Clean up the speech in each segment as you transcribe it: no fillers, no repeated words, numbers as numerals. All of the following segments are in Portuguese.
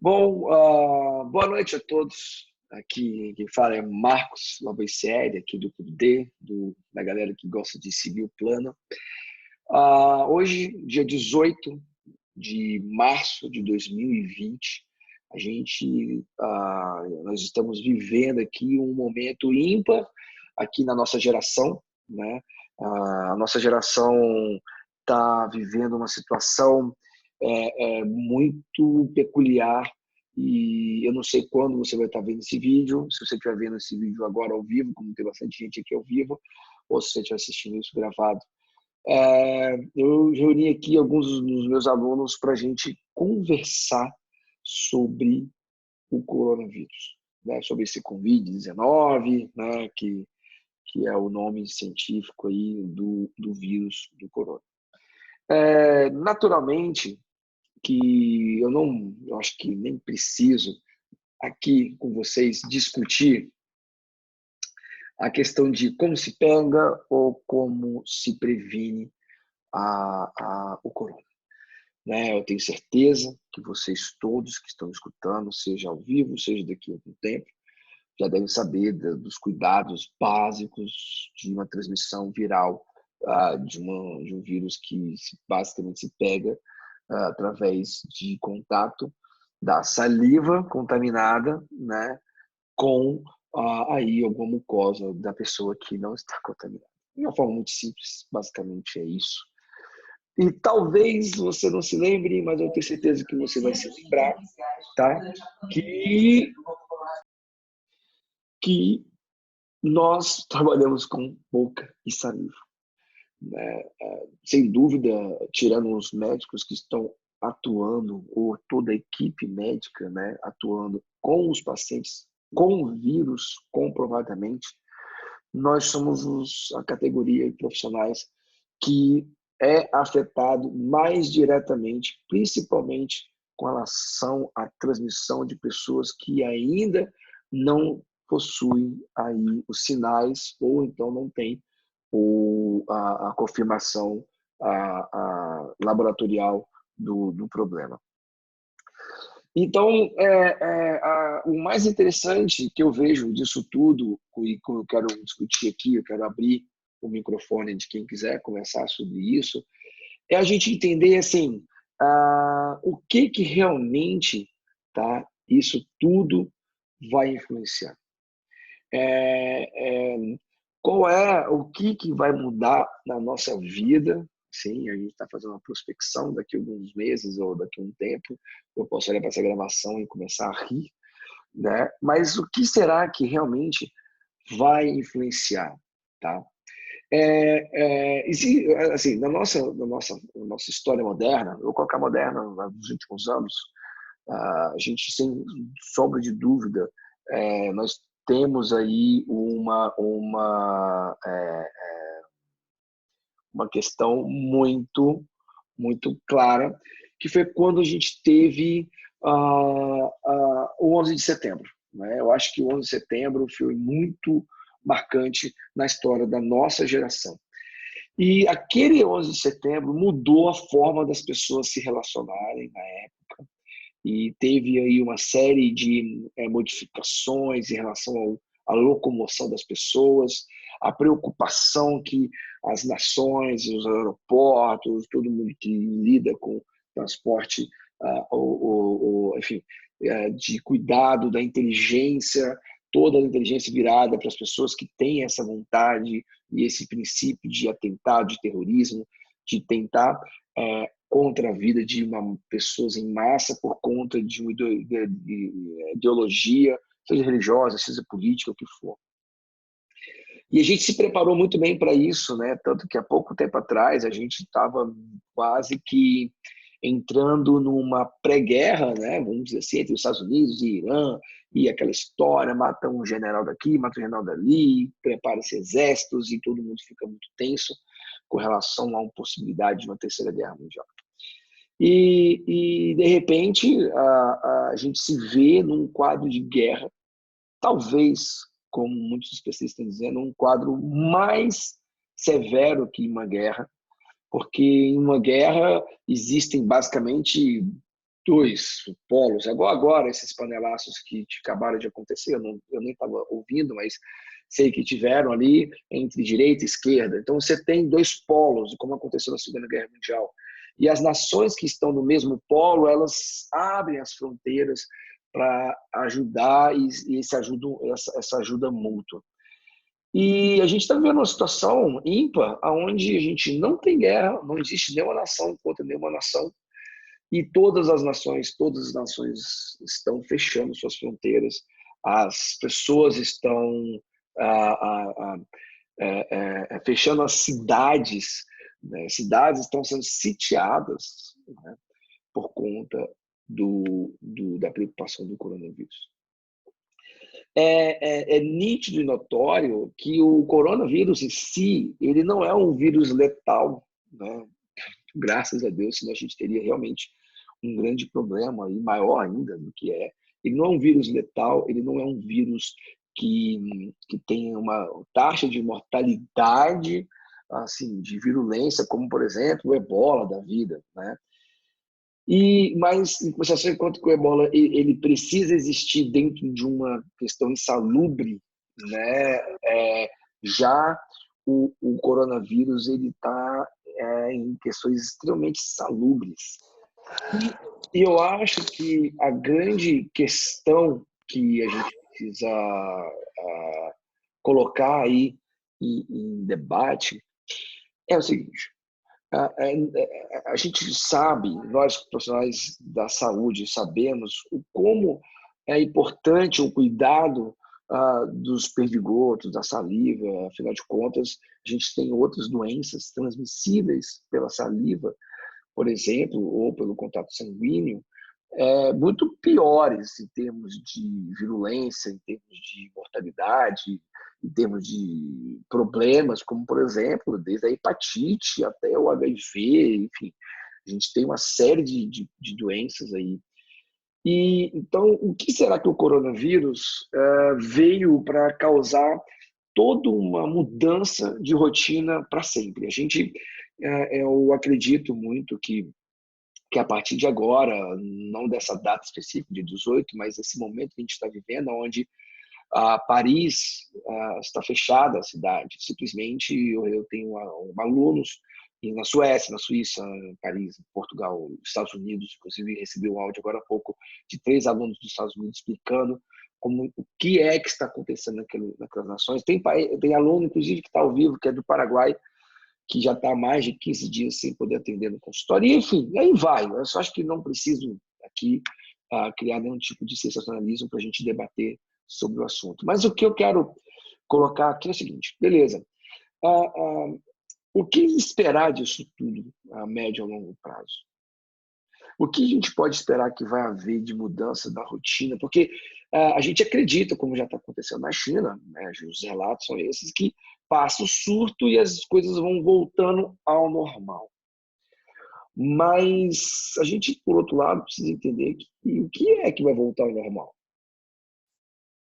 Bom, boa noite a todos. Aqui quem fala é Marcos Lavoisieri, aqui do Clube D, da galera que gosta de seguir o plano. Hoje, dia 18 de março de 2020, nós estamos vivendo aqui um momento ímpar aqui na nossa geração, né? A nossa geração está vivendo uma situação muito peculiar e eu não sei quando você vai estar vendo esse vídeo, se você estiver vendo esse vídeo agora ao vivo, como tem bastante gente aqui ao vivo, ou se você estiver assistindo isso gravado. Eu reuni aqui alguns dos meus alunos para a gente conversar sobre o coronavírus, né? Sobre esse Covid-19, né? Que é o nome científico aí do vírus do corona. Naturalmente que eu acho que nem preciso aqui com vocês discutir a questão de como se pega ou como se previne o corona. Né? Eu tenho certeza que vocês todos que estão escutando, seja ao vivo, seja daqui a algum tempo, já devem saber dos cuidados básicos de uma transmissão viral de um vírus que basicamente se pega através de contato da saliva contaminada, né, com aí alguma mucosa da pessoa que não está contaminada. De uma forma muito simples, basicamente é isso. E talvez você não se lembre, mas eu tenho certeza que você vai se lembrar, tá? Que nós trabalhamos com boca e saliva. Né? Sem dúvida, tirando os médicos que estão atuando, ou toda a equipe médica, né, atuando com os pacientes com o vírus, comprovadamente, nós somos a categoria de profissionais que é afetado mais diretamente, principalmente com relação à transmissão de pessoas que ainda não possuem aí os sinais ou então não têm a confirmação laboratorial do problema. Então, o mais interessante que eu vejo disso tudo, e que eu quero discutir aqui, eu quero abrir o microfone de quem quiser conversar sobre isso, é a gente entender assim, o que realmente, tá, isso tudo vai influenciar. Qual é o que vai mudar na nossa vida. Sim, a gente está fazendo uma prospecção daqui a alguns meses ou daqui a um tempo. Eu posso olhar para essa gravação e começar a rir, né? Mas o que será que realmente vai influenciar, tá? Assim, na nossa história moderna, eu vou colocar moderna nos últimos anos, a gente, sem sombra de dúvida, nós temos aí uma questão muito, muito clara, que foi quando a gente teve o 11 de setembro. Né? Eu acho que o 11 de setembro foi muito marcante na história da nossa geração. E aquele 11 de setembro mudou a forma das pessoas se relacionarem na época, e teve aí uma série de modificações em relação à locomoção das pessoas, a preocupação que as nações, os aeroportos, todo mundo que lida com transporte, enfim, de cuidado da inteligência, toda a inteligência virada para as pessoas que têm essa vontade e esse princípio de atentado, de terrorismo, de tentar contra a vida de pessoas em massa por conta de uma ideologia, seja religiosa, seja política, o que for. E a gente se preparou muito bem para isso, né? Tanto que há pouco tempo atrás a gente estava quase que entrando numa pré-guerra, né? Vamos dizer assim, entre os Estados Unidos e Irã, e aquela história, mata um general daqui, mata um general dali, prepara-se exércitos e todo mundo fica muito tenso com relação a uma possibilidade de uma terceira guerra mundial. E de repente, a gente se vê num quadro de guerra, talvez, como muitos especialistas estão dizendo, um quadro mais severo que uma guerra, porque em uma guerra existem basicamente dois polos. Agora esses panelaços que acabaram de acontecer, eu nem estava ouvindo, mas sei que tiveram ali entre direita e esquerda. Então você tem dois polos, como aconteceu na Segunda Guerra Mundial. E as nações que estão no mesmo polo, elas abrem as fronteiras para ajudar e essa ajuda mútua. E a gente está vivendo uma situação ímpar, onde a gente não tem guerra, não existe nenhuma nação contra nenhuma nação, e todas as nações estão fechando suas fronteiras, as pessoas estão ah, ah, ah, fechando as cidades, né? Cidades estão sendo sitiadas, né, por conta da preocupação do coronavírus. É nítido e notório que o coronavírus em si, ele não é um vírus letal, né? Graças a Deus, senão a gente teria realmente um grande problema, e maior ainda do que é. Ele não é um vírus letal, ele não é um vírus que tem uma taxa de mortalidade, assim, de virulência, como, por exemplo, o ebola da vida, né? Mas, em compensação, enquanto que o ebola ele precisa existir dentro de uma questão insalubre, né? Já o coronavírus ele está em questões extremamente salubres. E eu acho que a grande questão que a gente precisa colocar aí em debate é o seguinte: a gente sabe, nós profissionais da saúde sabemos o como é importante o cuidado dos perdigotos, da saliva. Afinal de contas, a gente tem outras doenças transmissíveis pela saliva, por exemplo, ou pelo contato sanguíneo, muito piores em termos de virulência, em termos de mortalidade, em termos de problemas, como, por exemplo, desde a hepatite até o HIV, enfim, a gente tem uma série de doenças aí. E então, o que será que o coronavírus veio para causar toda uma mudança de rotina para sempre? Eu acredito muito que a partir de agora, não dessa data específica de 18, mas esse momento que a gente está vivendo, onde Paris está fechada, a cidade, simplesmente eu tenho alunos na Suécia, na Suíça, em Paris, em Portugal, Estados Unidos, inclusive recebi um áudio agora há pouco de 3 alunos dos Estados Unidos explicando o que é que está acontecendo naquelas nações. Tem aluno, inclusive, que está ao vivo, que é do Paraguai, que já está há mais de 15 dias sem poder atender no consultório. E, enfim, aí vai. Eu só acho que não preciso aqui criar nenhum tipo de sensacionalismo para a gente debater sobre o assunto. Mas o que eu quero colocar aqui é o seguinte: beleza, o que esperar disso tudo a médio e longo prazo? O que a gente pode esperar que vai haver de mudança da rotina? Porque a gente acredita, como já está acontecendo na China, né, os relatos são esses, que passa o surto e as coisas vão voltando ao normal. Mas a gente, por outro lado, precisa entender o que é que vai voltar ao normal.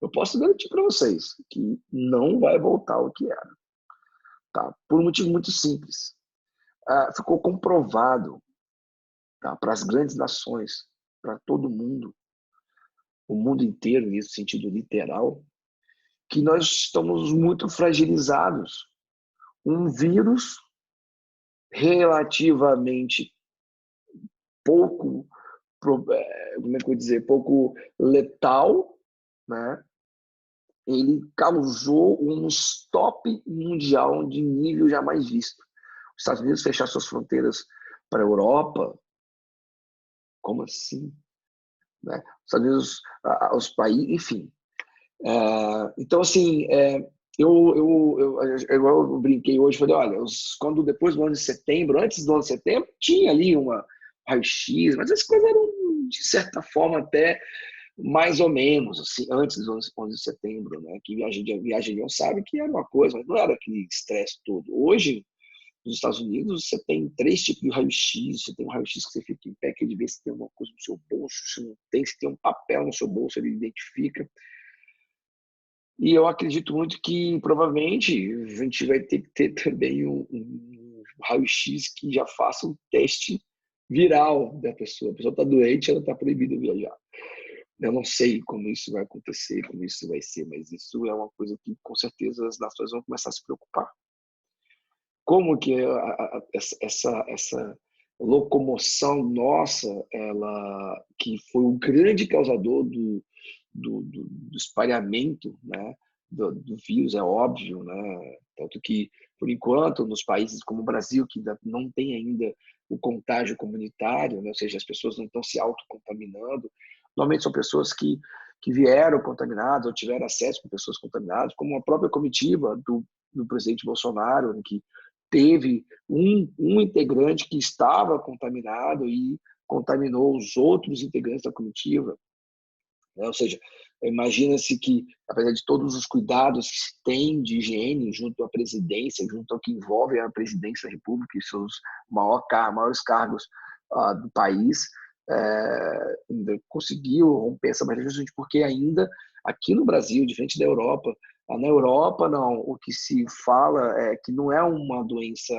Eu posso garantir para vocês que não vai voltar ao que era. Tá? Por um motivo muito simples. Ficou comprovado, tá, para as grandes nações, para todo mundo, o mundo inteiro, nesse sentido literal, que nós estamos muito fragilizados. Um vírus relativamente pouco, como é que eu vou dizer, pouco letal, né? Ele causou um stop mundial de nível jamais visto. Os Estados Unidos fechar suas fronteiras para a Europa, como assim? Né? Os Estados Unidos, os países, enfim. Então, assim, eu brinquei hoje, falei, olha, quando depois do ano de setembro, antes do ano de setembro, tinha ali uma raio-x, mas as coisas eram, de certa forma, até mais ou menos, assim, antes do 11 de setembro, né? Que viagem de avião sabe que era uma coisa, mas não era aquele estresse todo. Hoje, nos Estados Unidos, você tem 3 tipos de raio-x, você tem um raio-x que você fica em pé, que ele vê se tem alguma coisa no seu bolso, se não tem, se tem um papel no seu bolso, ele identifica. E eu acredito muito que, provavelmente, a gente vai ter que ter também um raio-x que já faça um teste viral da pessoa. A pessoa está doente, ela está proibida de viajar. Eu não sei como isso vai acontecer, como isso vai ser, mas isso é uma coisa que, com certeza, as nações vão começar a se preocupar. Como que essa locomoção nossa, ela que foi o grande causador do espalhamento, né, do vírus, é óbvio, né? Tanto que, por enquanto, nos países como o Brasil, que ainda não tem ainda o contágio comunitário, né? Ou seja, as pessoas não estão se autocontaminando, normalmente são pessoas que vieram contaminadas ou tiveram acesso com pessoas contaminadas, como a própria comitiva do presidente Bolsonaro, né, que teve um integrante que estava contaminado e contaminou os outros integrantes da comitiva, né? Ou seja, imagina-se que, apesar de todos os cuidados que se tem de higiene junto à presidência, junto ao que envolve a presidência da República e seus maiores cargos do país, ainda conseguiu romper essa barreira justamente porque ainda aqui no Brasil, diferente da Europa, na Europa não, o que se fala é que não é uma doença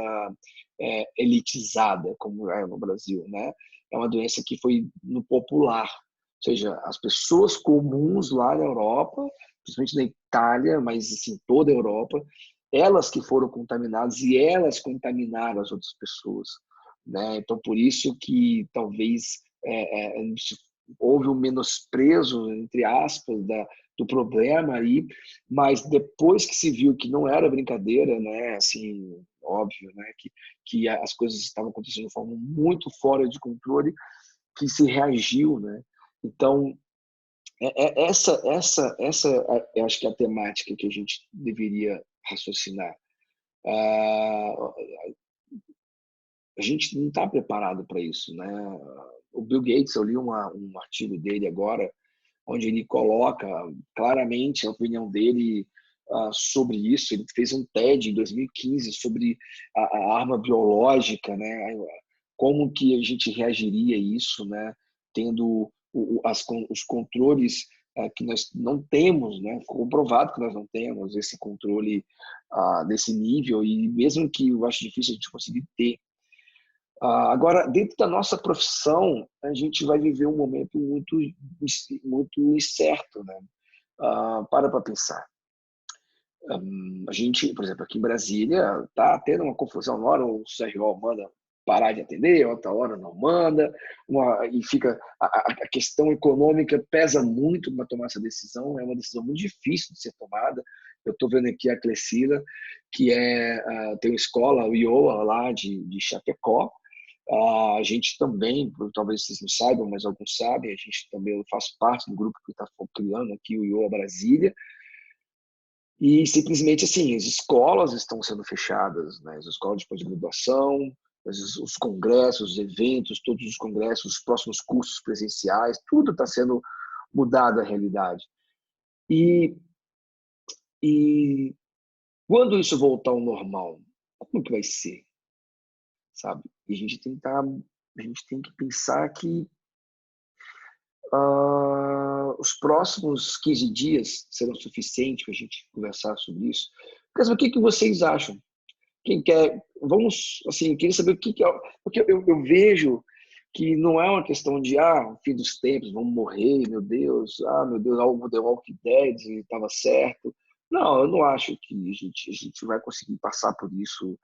elitizada como é no Brasil, né? É uma doença que foi no popular, ou seja, as pessoas comuns lá na Europa, principalmente na Itália, mas assim, toda a Europa, elas que foram contaminadas e elas contaminaram as outras pessoas, né? Então, por isso que talvez houve um menosprezo, entre aspas, do problema aí, mas depois que se viu que não era brincadeira, né? Assim, óbvio, né? Que as coisas estavam acontecendo de forma muito fora de controle, que se reagiu, né? Então, eu acho que é a temática que a gente deveria raciocinar. A gente não está preparado para isso, né? O Bill Gates, eu li um artigo dele agora, onde ele coloca claramente a opinião dele sobre isso. Ele fez um TED em 2015 sobre a arma biológica, né? Como que a gente reagiria a isso, né? Tendo os controles que nós não temos, né? Ficou comprovado que nós não temos esse controle desse nível, e mesmo que eu acho difícil a gente conseguir ter. Agora, dentro da nossa profissão, a gente vai viver um momento muito incerto, né? Para pensar. A gente, por exemplo, aqui em Brasília, está tendo uma confusão. Uma hora o CRO manda parar de atender, outra hora não manda, e fica a questão econômica pesa muito para tomar essa decisão. É uma decisão muito difícil de ser tomada. Eu estou vendo aqui a Clecila, que tem uma escola, o IOA, lá de Chapecó. A gente também, talvez vocês não saibam, mas alguns sabem, a gente também faz parte do grupo que está criando aqui o IOA Brasília. E simplesmente assim, as escolas estão sendo fechadas, né? As escolas de pós-graduação, os congressos, os eventos, todos os congressos, os próximos cursos presenciais, tudo está sendo mudado a realidade. E quando isso voltar ao normal, como que vai ser? Sabe? E a gente tem que pensar que os próximos 15 dias serão suficientes para a gente conversar sobre isso. Mas o que vocês acham? Quem quer, vamos, assim, queria saber o que é, porque eu vejo que não é uma questão de, fim dos tempos, vamos morrer, meu Deus, algo The Walking Dead estava certo. Não, eu não acho que a gente vai conseguir passar por isso.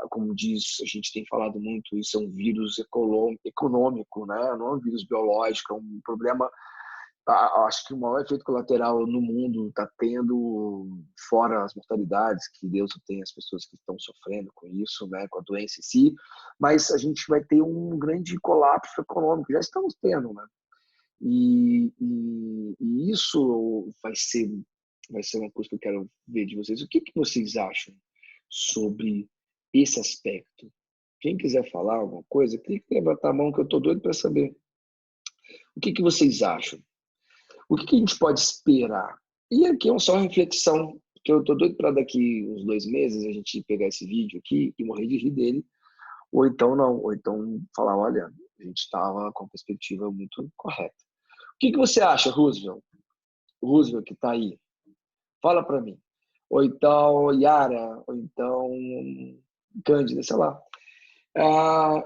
Como diz, a gente tem falado muito, isso é um vírus econômico, né? Não é um vírus biológico, é um problema. Acho que o maior efeito colateral no mundo está tendo, fora as mortalidades, que Deus tem as pessoas que estão sofrendo com isso, né, com a doença em si, mas a gente vai ter um grande colapso econômico, já estamos tendo, né? E isso vai ser uma coisa que eu quero ver de vocês. O que vocês acham sobre esse aspecto? Quem quiser falar alguma coisa, clique em levantar a mão, que eu estou doido para saber. O que vocês acham? O que a gente pode esperar? E aqui é só uma reflexão, que eu estou doido para daqui uns 2 meses a gente pegar esse vídeo aqui e morrer de rir dele, ou então não, ou então falar, olha, a gente estava com a perspectiva muito correta. O que você acha, Roosevelt? Roosevelt que está aí, fala para mim. Ou então Yara, ou então Cândida, sei lá.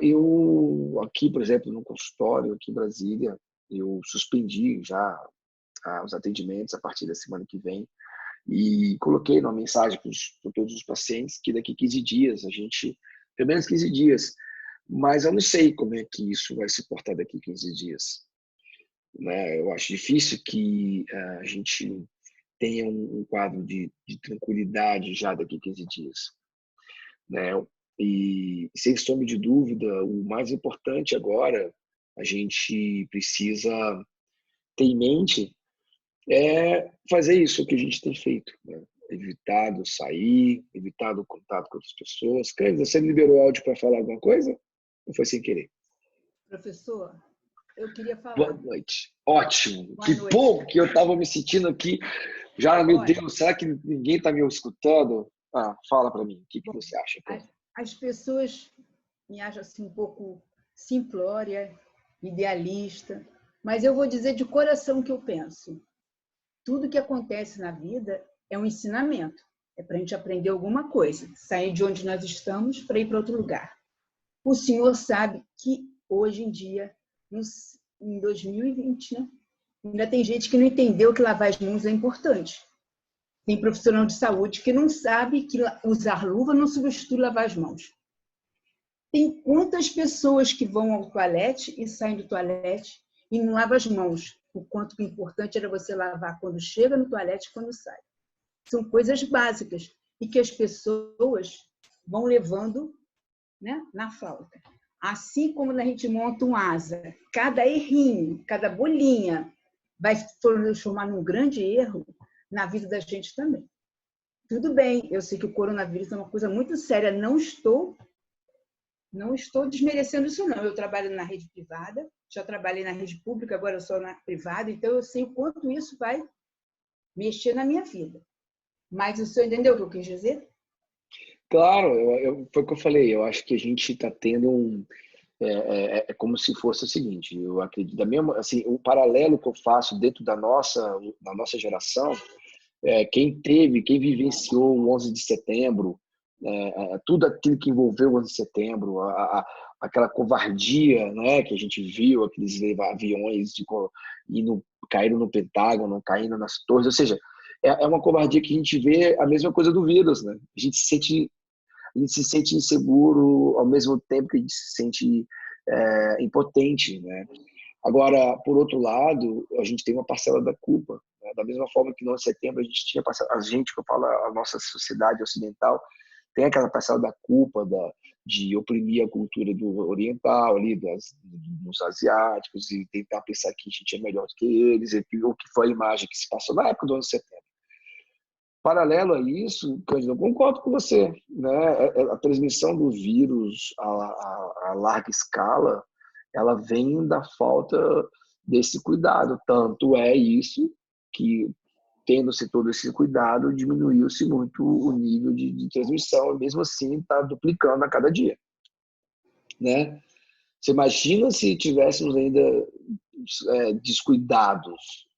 Eu, aqui, por exemplo, no consultório, aqui em Brasília, eu suspendi já os atendimentos a partir da semana que vem e coloquei uma mensagem para todos os pacientes que daqui 15 dias, pelo menos 15 dias, mas eu não sei como é que isso vai se portar daqui 15 dias. Né? Eu acho difícil que a gente tenha um quadro de tranquilidade já daqui 15 dias. Né? E, sem sombra de dúvida, o mais importante agora, a gente precisa ter em mente, é fazer isso que a gente tem feito. Né? Evitado sair, evitado o contato com outras pessoas. Cândida, você liberou o áudio para falar alguma coisa? Ou foi sem querer? Professor, eu queria falar. Boa noite. Ótimo. Boa que noite. bom que eu estava me sentindo aqui. Já, meu Deus, será que ninguém está me escutando? Fala para mim, o que você acha? As pessoas me acham assim um pouco simplória, idealista, mas eu vou dizer de coração o que eu penso. Tudo que acontece na vida é um ensinamento. É para a gente aprender alguma coisa, sair de onde nós estamos para ir para outro lugar. O senhor sabe que hoje em dia, em 2020, né, ainda tem gente que não entendeu que lavar as mãos é importante. Tem profissional de saúde que não sabe que usar luva não substitui lavar as mãos. Tem quantas pessoas que vão ao toalete e saem do toalete e não lavam as mãos? O quanto que importante era você lavar quando chega no toalete e quando sai. São coisas básicas e que as pessoas vão levando, né, na falta. Assim como a gente monta um asa, cada errinho, cada bolinha vai se transformar num grande erro na vida da gente também. Tudo bem, eu sei que o coronavírus é uma coisa muito séria, não estou desmerecendo isso não. Eu trabalho na rede privada, já trabalhei na rede pública, agora eu sou na privada, então eu sei o quanto isso vai mexer na minha vida. Mas o senhor entendeu o que eu quis dizer? Claro, foi o que eu falei. Eu acho que a gente está tendo é como se fosse o seguinte. Eu acredito, da mesma, assim, o paralelo que eu faço dentro da nossa geração, quem vivenciou o 11 de setembro, tudo aquilo que envolveu o 11 de setembro, aquela covardia, né, que a gente viu, aqueles aviões caindo no Pentágono, caindo nas torres, ou seja, é uma covardia que a gente vê a mesma coisa do vírus, né? A gente se sente inseguro ao mesmo tempo que a gente se sente impotente, né? Agora, por outro lado, a gente tem uma parcela da culpa, né? Da mesma forma que no 11 de setembro a gente tinha parcela, que eu falo, a nossa sociedade ocidental tem aquela parcela da culpa de oprimir a cultura do oriental, ali, dos asiáticos, e tentar pensar que a gente é melhor do que eles, o que foi a imagem que se passou na época do 11 de setembro. Paralelo a isso, Cândido, eu concordo com você, né? A transmissão do vírus a larga escala, ela vem da falta desse cuidado. Tanto é isso que, tendo-se todo esse cuidado, diminuiu-se muito o nível de transmissão, e mesmo assim está duplicando a cada dia, né? Você imagina se tivéssemos ainda descuidados,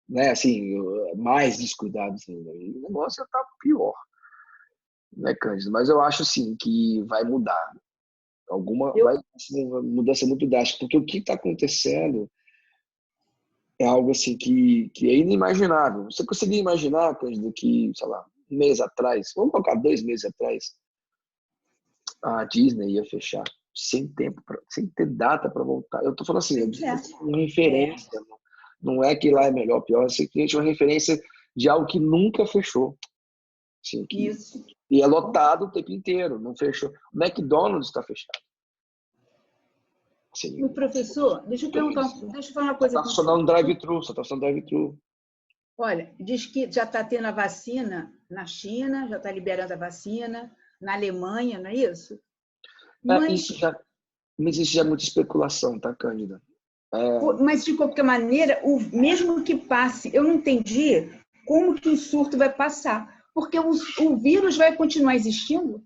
né? Assim, mais descuidados ainda. O negócio está pior, né, Cândido? Mas eu acho, sim, que vai mudar. Vai ser uma mudança muito drástica, porque o que está acontecendo é algo assim que é inimaginável. Você conseguia imaginar, Cândido, que, sei lá, um mês atrás, vamos colocar 2 meses atrás, a Disney ia fechar sem ter data para voltar? Eu estou falando assim, uma referência, não é que lá é melhor ou pior, é simplesmente uma referência de algo que nunca fechou. Assim, Isso. E é lotado o tempo inteiro, não fechou. O McDonald's está fechado. Assim, professor, deixa eu falar uma coisa. Só está funcionando drive-thru. Olha, diz que já está tendo a vacina na China, já está liberando a vacina, na Alemanha, não é isso? Mas isso já é muita especulação, tá, Cândida? Mas, de qualquer maneira, mesmo que passe, eu não entendi como que o surto vai passar, porque o vírus vai continuar existindo?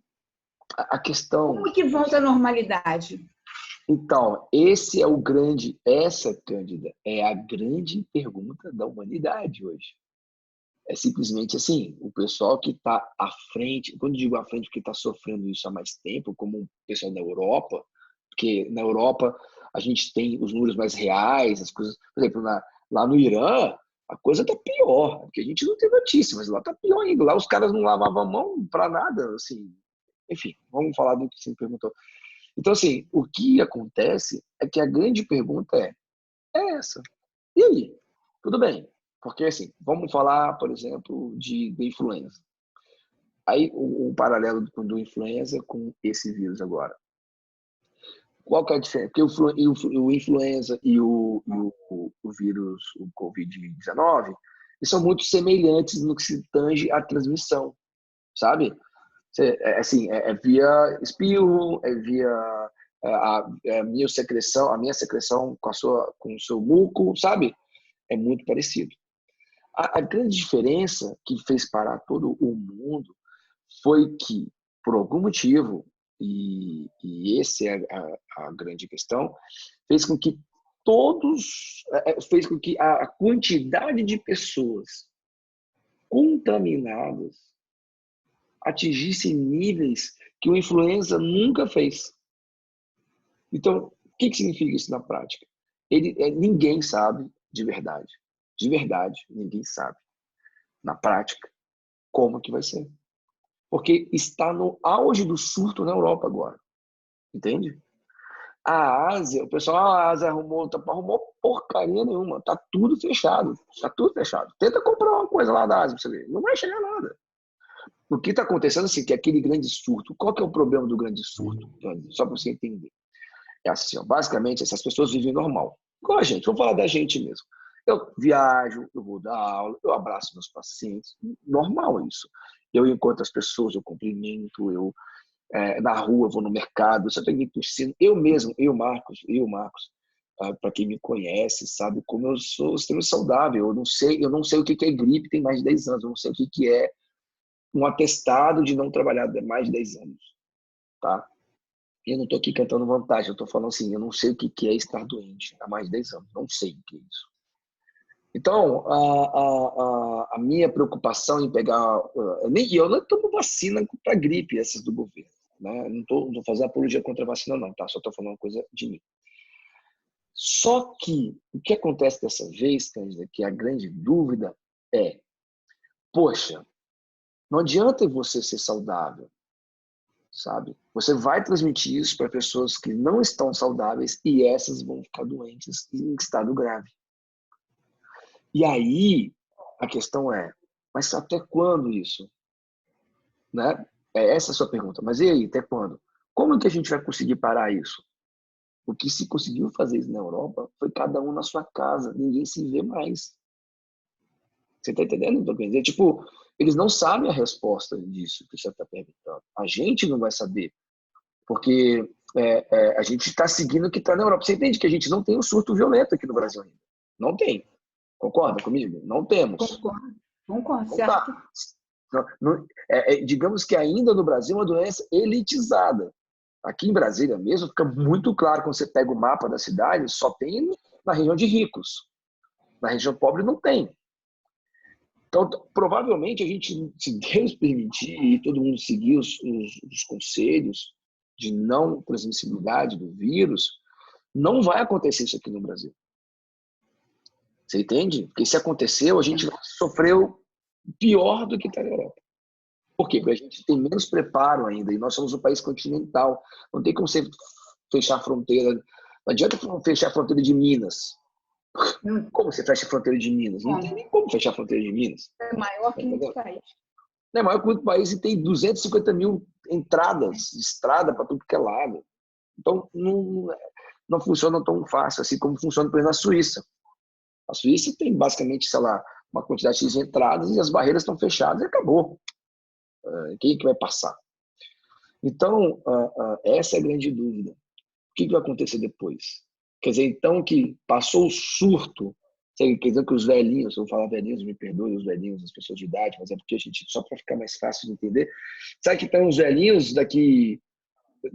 A questão... Como que volta à normalidade? Então, Cândida, é a grande pergunta da humanidade hoje. É simplesmente assim, o pessoal que está à frente, quando digo à frente, porque está sofrendo isso há mais tempo, como o pessoal da Europa, porque na Europa a gente tem os números mais reais, as coisas, por exemplo, lá no Irã, a coisa está pior, porque a gente não tem notícia, mas lá está pior ainda. Lá os caras não lavavam a mão para nada, assim. Enfim, vamos falar do que você me perguntou. Então, assim, o que acontece é que a grande pergunta é essa. E aí? Tudo bem. Porque, assim, vamos falar, por exemplo, de influenza. Aí, o paralelo do influenza com esse vírus agora. Qual que é a diferença? Porque o influenza e o vírus, o Covid-19, eles são muito semelhantes no que se tange à transmissão, sabe? Assim, é via espirro, é via a minha secreção com o seu muco, sabe? É muito parecido. A grande diferença que fez parar todo o mundo foi que, por algum motivo, e essa é a grande questão, fez com que fez com que a quantidade de pessoas contaminadas atingisse níveis que o influenza nunca fez. Então, o que significa isso na prática? Ninguém sabe de verdade, ninguém sabe na prática como que vai ser. Porque está no auge do surto na Europa agora. Entende? A Ásia, o pessoal, a Ásia arrumou porcaria nenhuma. Tá tudo fechado. Tá tudo fechado. Tenta comprar uma coisa lá da Ásia pra você ver. Não vai chegar nada. O que está acontecendo assim, que é aquele grande surto. Qual que é o problema do grande surto? Só para você entender. É assim, ó, basicamente, essas pessoas vivem normal. Igual a gente, vamos falar da gente mesmo. Eu viajo, eu vou dar aula, eu abraço meus pacientes. Normal isso. Eu encontro as pessoas, eu cumprimento, na rua, vou no mercado, se eu tenho que ir tossindo. Eu mesmo, Marcos, para quem me conhece, sabe como eu sou extremamente saudável. Eu não sei o que é gripe, tem mais de 10 anos. Eu não sei o que é um atestado de não trabalhar mais de 10 anos. Tá? Eu não estou aqui cantando vantagem, eu estou falando assim, eu não sei o que é estar doente há mais de 10 anos, não sei o que é isso. Então, a minha preocupação em pegar... eu não tomo vacina para gripe, essas do governo. Né? Não estou fazendo apologia contra a vacina, não, tá? Só estou falando uma coisa de mim. Só que o que acontece dessa vez, Cândida, que a grande dúvida é, poxa, não adianta você ser saudável, sabe? Você vai transmitir isso para pessoas que não estão saudáveis e essas vão ficar doentes em estado grave. E aí, a questão é, mas até quando isso? Né? É essa a sua pergunta. Mas e aí, até quando? Como que a gente vai conseguir parar isso? O que se conseguiu fazer isso na Europa foi cada um na sua casa, ninguém se vê mais. Você está entendendo o que eu quero dizer? Tipo, eles não sabem a resposta disso que você está perguntando. A gente não vai saber, porque a gente está seguindo o que está na Europa. Você entende que a gente não tem um surto violento aqui no Brasil ainda? Não tem. Concorda comigo? Não temos. Concordo, Não certo. tá. Digamos que ainda no Brasil é uma doença elitizada. Aqui em Brasília mesmo fica muito claro quando você pega o mapa da cidade, só tem na região de ricos. Na região pobre não tem. Então, provavelmente a gente, se Deus permitir e todo mundo seguir os conselhos de não transmissibilidade do vírus, não vai acontecer isso aqui no Brasil. Você entende? Porque se aconteceu, a gente sofreu pior do que está na Europa. Por quê? Porque a gente tem menos preparo ainda e nós somos um país continental. Não tem como você fechar a fronteira. Não adianta fechar a fronteira de Minas. Como você fecha a fronteira de Minas? Não tem nem como fechar a fronteira de Minas. É maior que muito país. É maior que muito país e tem 250 mil entradas de estrada para tudo que é lado. Então, não funciona tão fácil assim como funciona, por exemplo, na Suíça. A Suíça tem basicamente, sei lá, uma quantidade de entradas e as barreiras estão fechadas e acabou. Quem é que vai passar? Então, essa é a grande dúvida. O que vai acontecer depois? Quer dizer, então, que passou o surto, quer dizer que os velhinhos, eu vou falar velhinhos, me perdoe os velhinhos, as pessoas de idade, mas é porque a gente, só para ficar mais fácil de entender, sabe que estão os velhinhos daqui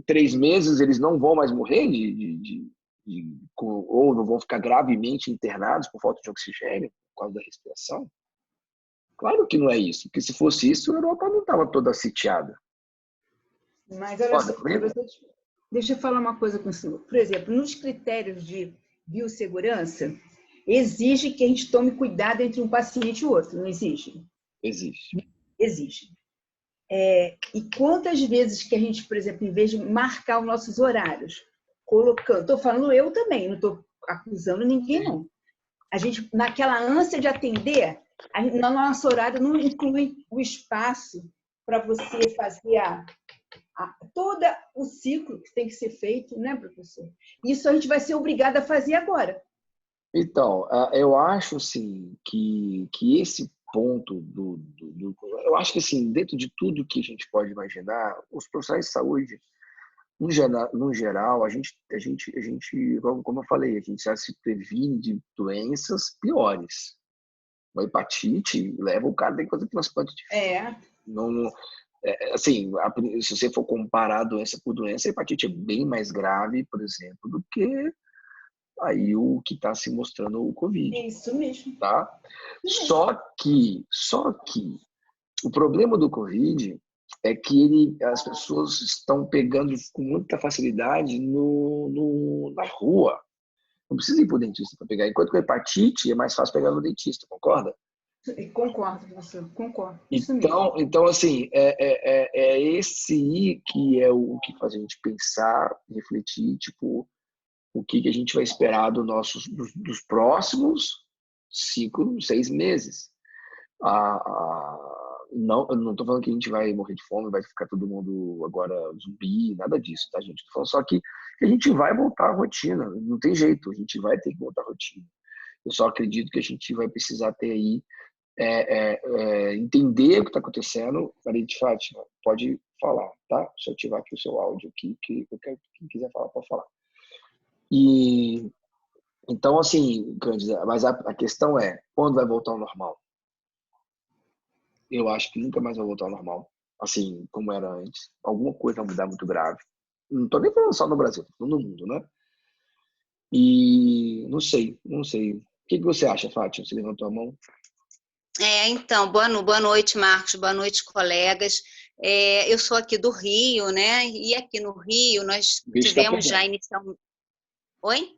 3 meses, eles não vão mais morrer ou não vão ficar gravemente internados por falta de oxigênio, por causa da respiração? Claro que não é isso, porque se fosse isso, a Europa não estava toda sitiada. Mas olha só, professor, deixa eu falar uma coisa com o senhor. Por exemplo, nos critérios de biossegurança, exige que a gente tome cuidado entre um paciente e outro, não exige? Existe. Exige. E quantas vezes que a gente, por exemplo, em vez de marcar os nossos horários, colocando, estou falando eu também, não estou acusando ninguém, não. A gente, naquela ânsia de atender, no nosso horário não inclui o espaço para você fazer todo o ciclo que tem que ser feito, né, professor? Isso a gente vai ser obrigado a fazer agora. Então, eu acho assim, que esse ponto eu acho que assim, dentro de tudo que a gente pode imaginar, os profissionais de saúde, no geral, a gente, como eu falei, a gente já se previne de doenças piores. Uma hepatite leva o cara a ter que fazer transplante de fígado. Não, assim, se você for comparar doença por doença, a hepatite é bem mais grave, por exemplo, do que aí o que está se mostrando o Covid. É isso mesmo. Tá? Só que o problema do Covid é que as pessoas estão pegando com muita facilidade na rua. Não precisa ir para o dentista para pegar. Enquanto que a hepatite é mais fácil pegar no dentista, concorda? Concordo, professor, concordo. Isso mesmo. Então, assim, esse que é o que faz a gente pensar, refletir, tipo, o que a gente vai esperar dos próximos 6 meses. Não, eu não estou falando que a gente vai morrer de fome, vai ficar todo mundo agora zumbi, nada disso, tá, gente? Estou falando só que a gente vai voltar à rotina, não tem jeito, a gente vai ter que voltar à rotina. Eu só acredito que a gente vai precisar ter aí, entender o que está acontecendo. Maria de Fátima, pode falar, tá? Deixa eu ativar aqui o seu áudio aqui, que eu quero, quem quiser falar, pode falar. E então, assim, Cândida, mas a questão é, quando vai voltar ao normal? Eu acho que nunca mais vai voltar ao normal, assim, como era antes. Alguma coisa vai mudar muito grave. Não estou nem falando só no Brasil, estou falando no mundo, né? E não sei. O que você acha, Fátima? Você levantou a mão? Então, boa noite, Marcos, boa noite, colegas. Eu sou aqui do Rio, né? E aqui no Rio nós tivemos já inicialmente... Oi?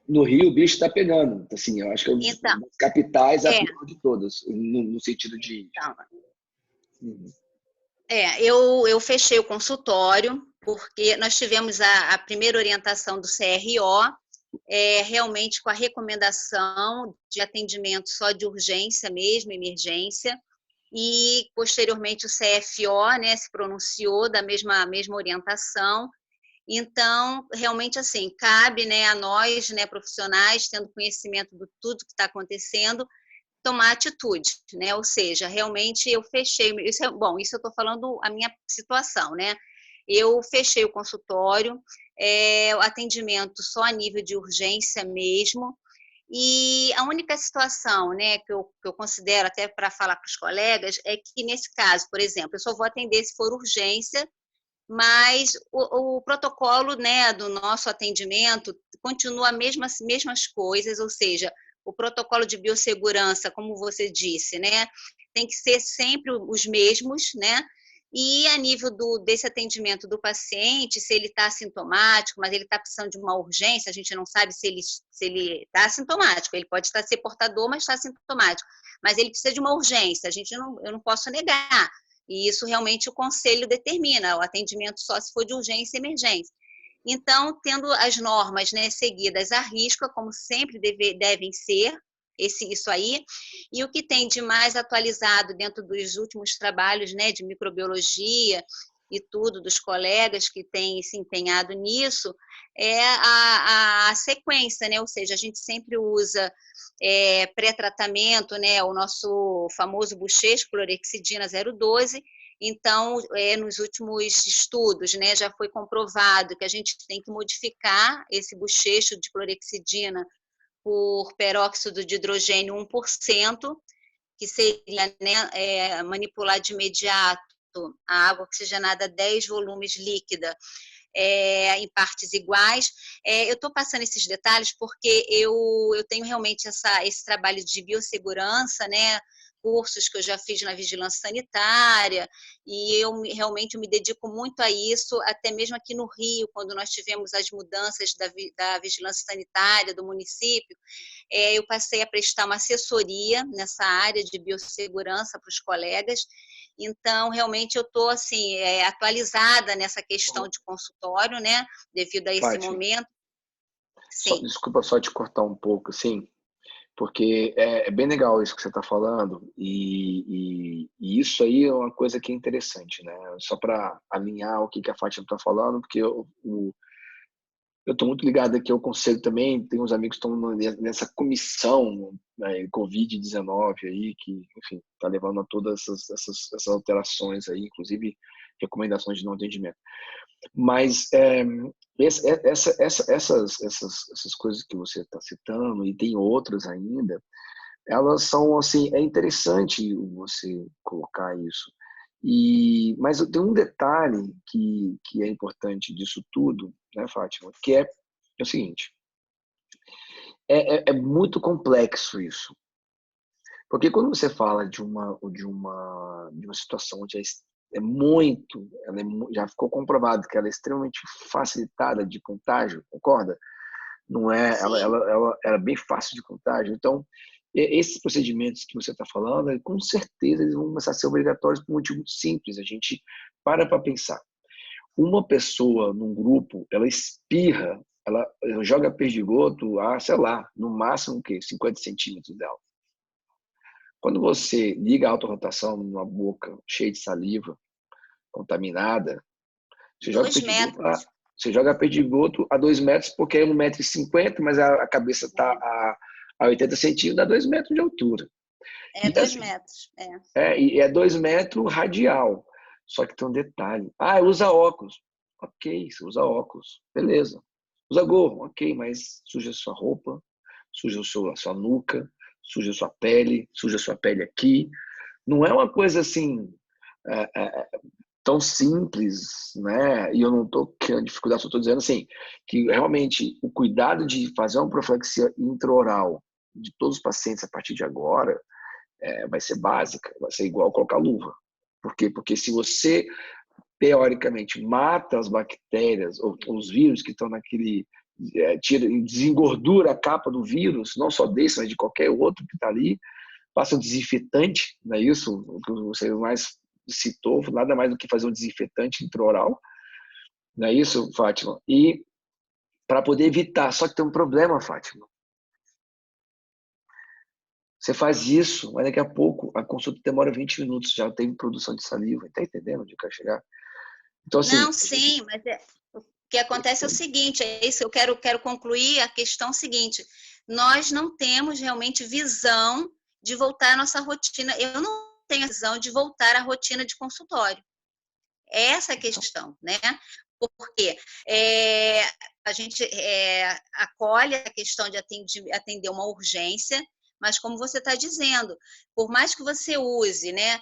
No Rio, o bicho está pegando. Assim, eu acho que das capitais a pior de todas, no sentido de... Eu fechei o consultório, porque nós tivemos a primeira orientação do CRO, realmente com a recomendação de atendimento só de urgência mesmo, emergência, e posteriormente o CFO, né, se pronunciou da mesma orientação. Então, realmente, assim, cabe, né, a nós, né, profissionais, tendo conhecimento de tudo que está acontecendo, tomar atitude, né? Ou seja, realmente eu fechei, isso eu estou falando a minha situação, né? Eu fechei o consultório, o atendimento só a nível de urgência mesmo, e a única situação, né, que eu considero, até para falar para os colegas, é que nesse caso, por exemplo, eu só vou atender se for urgência, mas o protocolo, né, do nosso atendimento continua as mesmas coisas, ou seja, o protocolo de biossegurança, como você disse, né, tem que ser sempre os mesmos, né, e a nível desse atendimento do paciente, se ele está assintomático, mas ele está precisando de uma urgência, a gente não sabe se ele está assintomático, ele pode estar ser portador, mas está assintomático, mas ele precisa de uma urgência, eu não posso negar, e isso realmente o conselho determina, o atendimento só se for de urgência e emergência. Então, tendo as normas, né, seguidas à risca, como sempre devem ser, isso aí, e o que tem de mais atualizado dentro dos últimos trabalhos, né, de microbiologia e tudo, dos colegas que têm se empenhado nisso, é a sequência, né, ou seja, a gente sempre usa pré-tratamento, né, o nosso famoso Bochecho, clorexidina 012, então, nos últimos estudos, né, já foi comprovado que a gente tem que modificar esse bochecho de clorexidina por peróxido de hidrogênio 1%, que seria, né, manipular de imediato a água oxigenada 10 volumes líquida em partes iguais. Eu estou passando esses detalhes porque eu tenho realmente esse trabalho de biossegurança, né, cursos que eu já fiz na vigilância sanitária, e eu realmente me dedico muito a isso, até mesmo aqui no Rio, quando nós tivemos as mudanças da vigilância sanitária do município, eu passei a prestar uma assessoria nessa área de biossegurança para os colegas. Então, realmente, eu estou assim, atualizada nessa questão de consultório, né, devido a esse Fátima, momento. Sim. desculpa só te cortar um pouco, assim, porque é bem legal isso que você está falando, e isso aí é uma coisa que é interessante, né? Só para alinhar o que a Fátima está falando, porque eu estou muito ligado aqui ao conselho também, tem uns amigos que estão nessa comissão, né, Covid-19 aí, que, enfim, está levando a todas essas alterações aí, inclusive recomendações de não atendimento. Mas essas coisas que você está citando, e tem outras ainda, elas são, assim, é interessante você colocar isso. Mas tem um detalhe que é importante disso tudo, né, Fátima, que é o seguinte, é muito complexo isso. Porque quando você fala de uma situação onde já ficou comprovado que ela é extremamente facilitada de contágio, concorda? Não é, ela era bem fácil de contágio. Então, esses procedimentos que você está falando, com certeza eles vão começar a ser obrigatórios por um motivo muito simples. A gente para pensar. Uma pessoa num grupo, ela espirra, ela joga perdigoto a, sei lá, no máximo o quê? 50 centímetros dela. Quando você liga a autorrotação numa boca cheia de saliva, contaminada, você joga perdigoto a 2 metros, porque é 1,50 m, mas a cabeça está a 80 centímetros, dá 2 metros de altura. É 2 metros. E é 2 metros radial. Só que tem um detalhe. Usa óculos. Ok, você usa óculos. Beleza. Usa gorro. Ok, mas suja sua roupa, suja a sua nuca, suja sua pele aqui. Não é uma coisa assim tão simples, né? E eu não estou querendo dificuldade, só estou dizendo assim, que realmente o cuidado de fazer uma profilaxia intraoral de todos os pacientes a partir de agora vai ser básica, vai ser igual colocar luva. Por quê? Porque se você, teoricamente, mata as bactérias ou os vírus que estão naquele... desengordura a capa do vírus, não só desse, mas de qualquer outro que está ali, passa um desinfetante, não é isso? O que você mais citou, nada mais do que fazer um desinfetante intraoral, não é isso, Fátima? E para poder evitar, só que tem um problema, Fátima. Você faz isso, mas daqui a pouco a consulta demora 20 minutos, já tem produção de saliva, tá entendendo onde quer chegar? Então, assim, não, sim, mas o que acontece é o seguinte, é isso, eu quero concluir a questão seguinte, nós não temos realmente visão de voltar à nossa rotina, eu não tenho a visão de voltar à rotina de consultório. Essa é a questão, né? Porque a gente acolhe a questão de atender uma urgência, mas como você está dizendo, por mais que você use, né,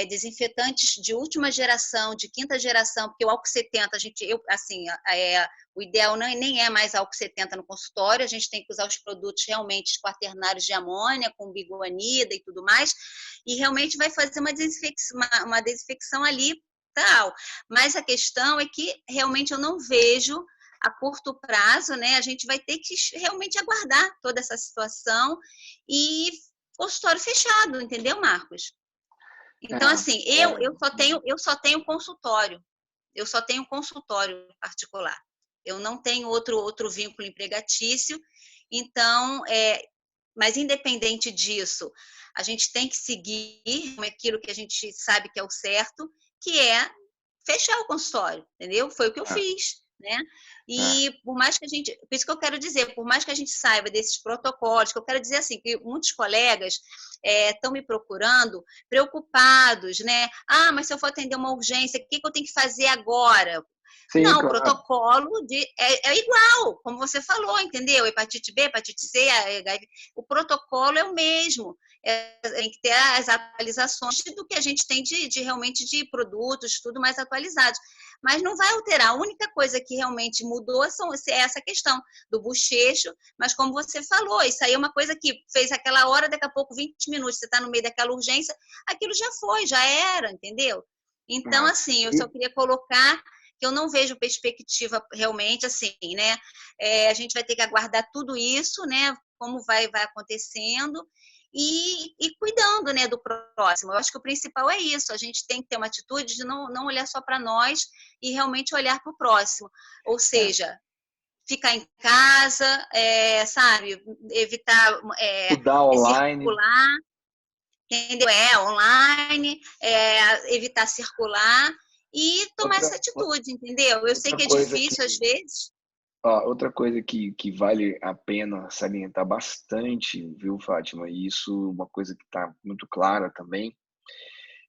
desinfetantes de última geração, de quinta geração, porque o álcool 70, o ideal nem é mais álcool 70 no consultório, a gente tem que usar os produtos realmente quaternários de amônia, com biguanida e tudo mais, e realmente vai fazer uma desinfecção ali, tal. Mas a questão é que realmente eu não vejo a curto prazo, né? A gente vai ter que realmente aguardar toda essa situação e consultório fechado, entendeu, Marcos? Então, assim, eu só tenho consultório. Eu só tenho consultório particular. Eu não tenho outro vínculo empregatício. Então, mas independente disso, a gente tem que seguir aquilo que a gente sabe que é o certo, que é fechar o consultório, entendeu? Foi o que eu fiz, né? E por mais que a gente, por isso que eu quero dizer, por mais que a gente saiba desses protocolos, que eu quero dizer assim, que muitos colegas estão me procurando preocupados, né? Mas se eu for atender uma urgência, o que eu tenho que fazer agora? Sim, Não, o claro. protocolo é igual, como você falou, entendeu? Hepatite B, hepatite C, HIV, o protocolo é o mesmo. Tem que ter as atualizações do que a gente tem realmente de produtos, tudo mais atualizados. Mas não vai alterar. A única coisa que realmente mudou é essa questão do bochecho, mas como você falou, isso aí é uma coisa que fez aquela hora, daqui a pouco, 20 minutos, você está no meio daquela urgência, aquilo já foi, já era, entendeu? Então, assim, eu só queria colocar que eu não vejo perspectiva realmente, assim, né? A gente vai ter que aguardar tudo isso, né? Como vai acontecendo e cuidando, né, do próximo. Eu acho que o principal é isso, a gente tem que ter uma atitude de não olhar só para nós e realmente olhar para o próximo. Ou seja, ficar em casa, sabe? Evitar Estudar online. circular, entendeu? Online, evitar circular e tomar essa atitude, entendeu? Eu sei que é difícil às vezes. Outra coisa que vale a pena salientar bastante, viu, Fátima? E isso é uma coisa que está muito clara também.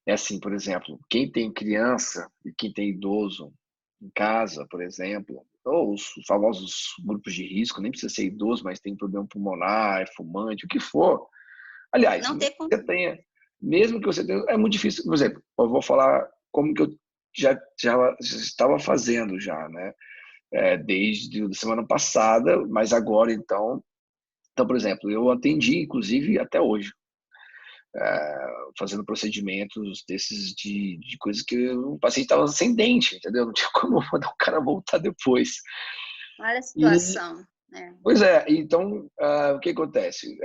É assim, por exemplo, quem tem criança e quem tem idoso em casa, por exemplo, ou os famosos grupos de risco, nem precisa ser idoso, mas tem problema pulmonar, é fumante, o que for. Aliás, Não ter mesmo que você tenha, é muito difícil. Por exemplo, eu vou falar como que eu já estava fazendo já, né? Desde a semana passada, mas agora então, por exemplo, eu atendi, inclusive, até hoje, fazendo procedimentos desses de coisas que o paciente estava sem dente, entendeu? Não tinha como mandar o cara voltar depois. Olha a E, situação. pois então, o que acontece?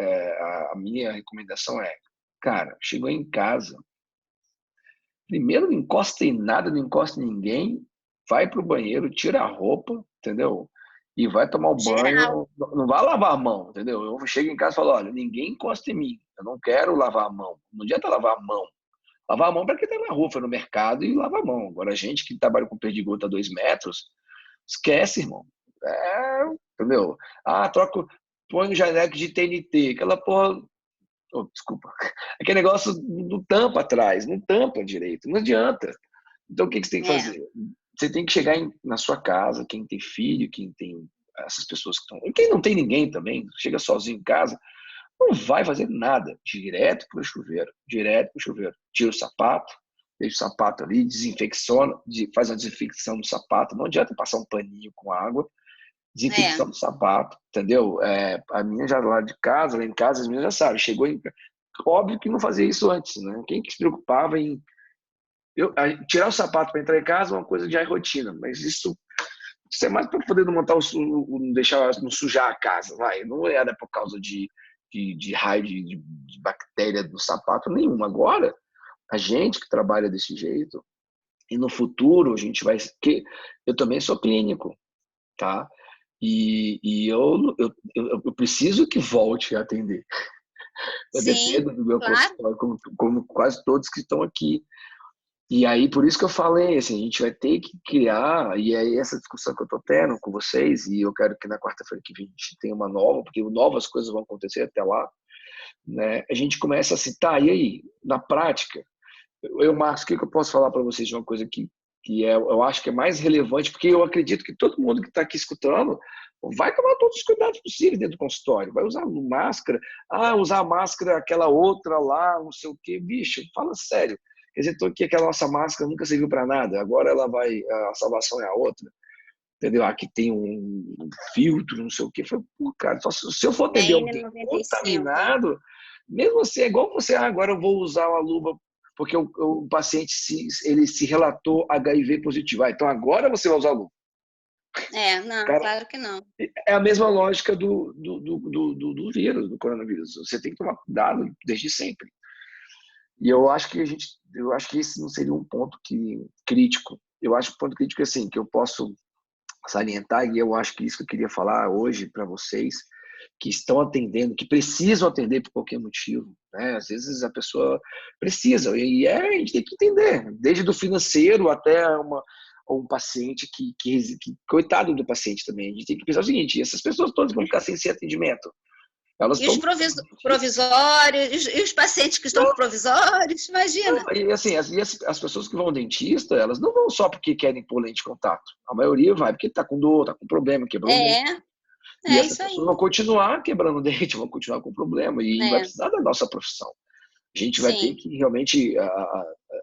A minha recomendação é, cara, chegou em casa, primeiro não encosta em nada, não encosta em ninguém, vai pro banheiro, tira a roupa, entendeu? E vai tomar um Geral. banho, não vai lavar a mão, entendeu? Eu chego em casa e falo, olha, ninguém encosta em mim, eu não quero lavar a mão, não adianta lavar a mão. Lavar a mão para quem está na rua, foi no mercado e lava a mão. Agora, a gente que trabalha com perdigoto a 2 metros, esquece, irmão. Entendeu? Troco, põe no jaleco de TNT, aquela porra. Oh, desculpa. Aquele negócio do tampa atrás, não tampa direito, não adianta. Então, o que você tem que fazer? Você tem que chegar na sua casa, quem tem filho, quem tem essas pessoas que estão. E quem não tem ninguém também, chega sozinho em casa, não vai fazer nada. Direto para o chuveiro. Direto para o chuveiro. Tira o sapato, deixa o sapato ali, faz uma desinfecção do sapato. Não adianta passar um paninho com água. Desinfecção do sapato, entendeu? A minha já lá de casa, lá em casa, as minhas já sabem. Chegou em. Óbvio que não fazia isso antes, né? Quem que se preocupava em. Tirar o sapato para entrar em casa é uma coisa de rotina, mas isso é mais para poder não montar deixar não sujar a casa, vai. Não era por causa de raio de bactéria do sapato nenhum. Agora, a gente que trabalha desse jeito, e no futuro a gente vai. Eu também sou clínico, tá? E eu preciso que volte a atender. Eu Sim, dependo do meu claro. consultório, como quase todos que estão aqui. E aí, por isso que eu falei, assim, a gente vai ter que criar, e aí essa discussão que eu estou tendo com vocês, e eu quero que na quarta-feira que vem a gente tenha uma nova, porque novas coisas vão acontecer até lá, né? A gente começa a citar, e aí, na prática, Marcos, o que eu posso falar para vocês de uma coisa que eu acho que é mais relevante, porque eu acredito que todo mundo que está aqui escutando vai tomar todos os cuidados possíveis dentro do consultório, vai usar máscara, usar a máscara, aquela outra lá, não sei o quê, bicho, fala sério. Quer dizer, que aquela nossa máscara nunca serviu para nada, agora a salvação é a outra, entendeu? Aqui tem um filtro, não sei o quê. Cara, só se eu for atender alguém N95. contaminado, mesmo assim, é igual você, agora eu vou usar uma luva porque o paciente ele se relatou HIV positivo. Então agora você vai usar a luva. Não, Cara, claro que não. é a mesma lógica do vírus, do coronavírus. Você tem que tomar cuidado desde sempre. E eu acho que esse não seria um ponto crítico. Eu acho que o ponto crítico é assim, que eu posso salientar, e eu acho que isso que eu queria falar hoje para vocês, que estão atendendo, que precisam atender por qualquer motivo, né? Às vezes a pessoa precisa, e a gente tem que entender, desde do financeiro até um paciente que coitado do paciente também, a gente tem que pensar o seguinte, essas pessoas todas vão ficar sem esse atendimento, Elas E os estão... provisórios, e os pacientes que estão com provisórios, imagina. E assim, as pessoas que vão ao dentista, elas não vão só porque querem pôr lente de contato. A maioria vai porque está com dor, está com problema, quebrou o dente. E É essas isso aí. pessoas vão continuar quebrando o dente, vão continuar com problema e vai precisar da nossa profissão. A gente vai ter Sim. que realmente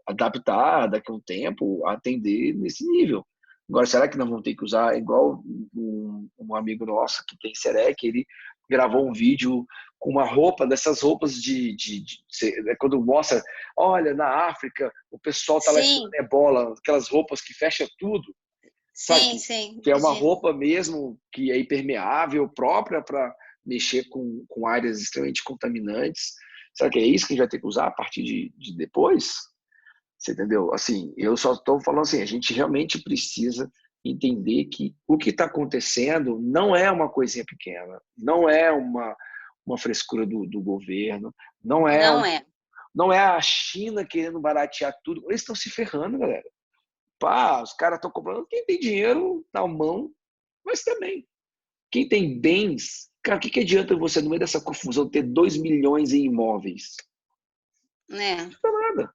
adaptar daqui a um tempo, a atender nesse nível. Agora, será que nós vamos ter que usar igual um amigo nosso que tem CEREC, ele gravou um vídeo com uma roupa, dessas roupas quando mostra, olha, na África, o pessoal tá lá estudando ebola, aquelas roupas que fecham tudo, sabe? Sim, Que é uma roupa mesmo que é impermeável, própria para mexer com áreas extremamente contaminantes. Será que é isso que a gente vai ter que usar a partir de depois? Você entendeu? Assim, eu só estou falando assim, a gente realmente precisa entender que o que está acontecendo não é uma coisinha pequena, não é uma frescura do governo, não é, não é a China querendo baratear tudo. Eles estão se ferrando, galera. Pá, os caras estão comprando. Quem tem dinheiro na mão, mas também. Quem tem bens, cara, o que adianta você, no meio dessa confusão, ter 2 milhões em imóveis? Não adianta nada.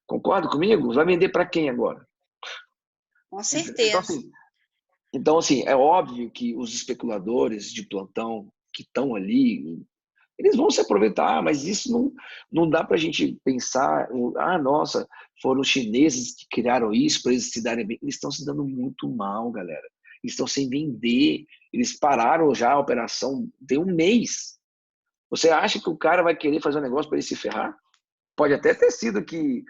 Concorda comigo? Vai vender para quem agora? Com certeza. Então, assim, é óbvio que os especuladores de plantão que estão ali, eles vão se aproveitar, mas isso não dá para a gente pensar, nossa, foram os chineses que criaram isso para eles se darem bem. Eles estão se dando muito mal, galera. Eles estão sem vender. Eles pararam já a operação tem um mês. Você acha que o cara vai querer fazer um negócio para ele se ferrar? Pode até ter sido que